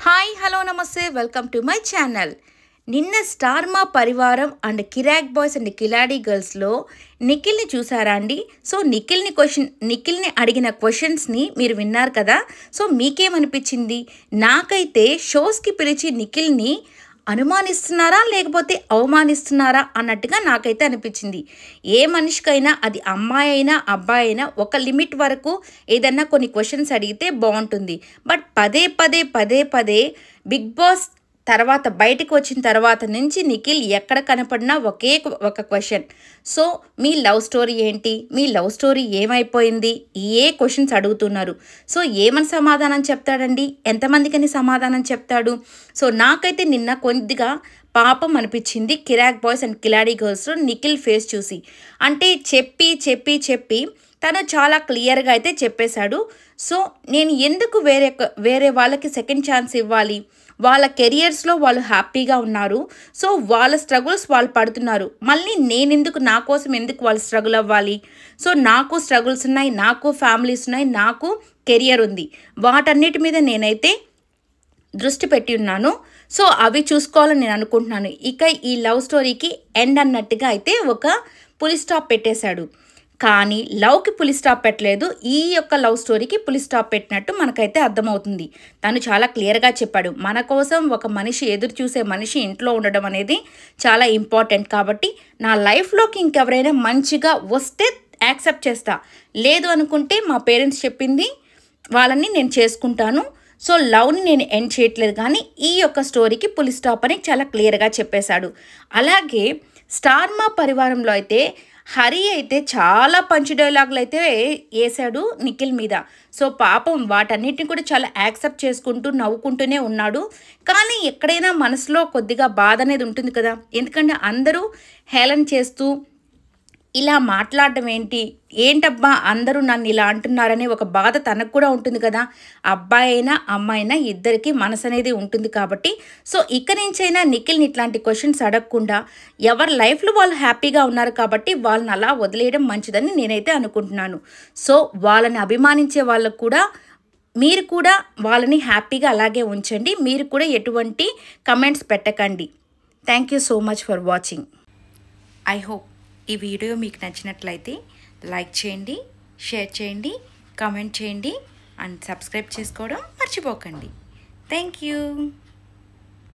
Hi hello నమస్తే welcome to my channel. నిన్న star మా పరివారం అండ్ కిరాక్ బాయ్స్ అండ్ కిలాడి గర్ల్స్లో నిఖిల్ని చూసారా అండి? సో నిఖిల్ని అడిగిన క్వశ్చన్స్ని మీరు విన్నారు కదా. సో మీకేమనిపించింది? నాకైతే షోస్కి పిలిచి నిఖిల్ని అనుమానిస్తున్నారా లేకపోతే అవమానిస్తున్నారా అన్నట్టుగా నాకైతే అనిపించింది. ఏ మనిషికైనా అది అమ్మాయి అయినా అబ్బాయి అయినా ఒక లిమిట్ వరకు ఏదన్నా కొన్ని క్వశ్చన్స్ అడిగితే బాగుంటుంది. బట్ పదే పదే బిగ్ బాస్ తర్వాత బయటకు వచ్చిన తర్వాత నుంచి నిఖిల్ ఎక్కడ కనపడినా ఒక క్వశ్చన్. సో మీ లవ్ స్టోరీ ఏంటి, మీ లవ్ స్టోరీ ఏమైపోయింది, ఏ క్వశ్చన్స్ అడుగుతున్నారు. సో ఏమని సమాధానం చెప్తాడండి? ఎంతమందికని సమాధానం చెప్తాడు? సో నాకైతే నిన్న కొద్దిగా పాపం అనిపించింది కిరాక్ బాయ్స్ అండ్ కిలాడి గర్ల్స్లో నిఖిల్ ఫేస్ చూసి. అంటే చెప్పి తను చాలా క్లియర్గా అయితే చెప్పేశాడు. సో నేను ఎందుకు వేరే వాళ్ళకి సెకండ్ ఛాన్స్ ఇవ్వాలి? వాళ్ళ కెరియర్స్లో వాళ్ళు హ్యాపీగా ఉన్నారు. సో వాళ్ళ స్ట్రగుల్స్ వాళ్ళు పడుతున్నారు. మళ్ళీ నా కోసం ఎందుకు వాళ్ళు స్ట్రగుల్ అవ్వాలి? సో నాకు స్ట్రగుల్స్ ఉన్నాయి, నాకు ఫ్యామిలీస్ ఉన్నాయి, నాకు కెరియర్ ఉంది. వాటన్నిటి మీద నేనైతే దృష్టి పెట్టి ఉన్నాను. సో అవి చూసుకోవాలని నేను అనుకుంటున్నాను. ఇక ఈ లవ్ స్టోరీకి ఎండ్ అన్నట్టుగా అయితే ఒక పులి స్టాప్ పెట్టేశాడు. కానీ లవ్కి పులి స్టాప్ పెట్టలేదు. ఈ యొక్క లవ్ స్టోరీకి పులి స్టాప్ పెట్టినట్టు మనకైతే అర్థమవుతుంది. తను చాలా క్లియర్గా చెప్పాడు, మన కోసం ఒక మనిషి, ఎదురు చూసే మనిషి ఇంట్లో ఉండడం అనేది చాలా ఇంపార్టెంట్. కాబట్టి నా లైఫ్లోకి ఇంకెవరైనా మంచిగా వస్తే యాక్సెప్ట్ చేస్తా, లేదు అనుకుంటే మా పేరెంట్స్ చెప్పింది వాళ్ళని నేను చేసుకుంటాను. సో లవ్ని నేను ఎండ్ చేయట్లేదు, కానీ ఈ యొక్క స్టోరీకి పులి స్టాప్ అని చాలా క్లియర్గా చెప్పేశాడు. అలాగే స్టార్ మా పరివారంలో అయితే హరి అయితే చాలా పంచ్ డైలాగులు అయితే వేసాడు నిఖిల్ మీద. సో పాపం వాటన్నిటిని కూడా చాలా యాక్సెప్ట్ చేసుకుంటూ నవ్వుకుంటూనే ఉన్నాడు. కానీ ఎక్కడైనా మనసులో కొద్దిగా బాధ అనేది ఉంటుంది కదా. ఎందుకంటే అందరూ హేళన చేస్తూ ఇలా మాట్లాడడం ఏంటబ్బా అందరూ నన్ను ఇలా అంటున్నారనే ఒక బాధ తనకు కూడా ఉంటుంది కదా. అబ్బాయి అయినా అమ్మాయి అయినా ఇద్దరికి మనసు అనేది ఉంటుంది. కాబట్టి సో ఇక నుంచైనా నిఖిల్ని ఇట్లాంటి క్వశ్చన్స్ అడగకుండా ఎవరి లైఫ్లో వాళ్ళు హ్యాపీగా ఉన్నారు కాబట్టి వాళ్ళని అలా వదిలేయడం మంచిదని నేనైతే అనుకుంటున్నాను. సో వాళ్ళని అభిమానించే వాళ్ళకు కూడా మీరు కూడా వాళ్ళని హ్యాపీగా అలాగే ఉంచండి. మీరు కూడా ఎటువంటి కమెంట్స్ పెట్టకండి. Thank you so much for watching. I hope ఈ వీడియో మీకు నచ్చినట్లయితే లైక్ చేయండి, షేర్ చేయండి, కామెంట్ చేయండి అండ్ సబ్స్క్రైబ్ చేసుకోవడం మర్చిపోకండి. Thank you.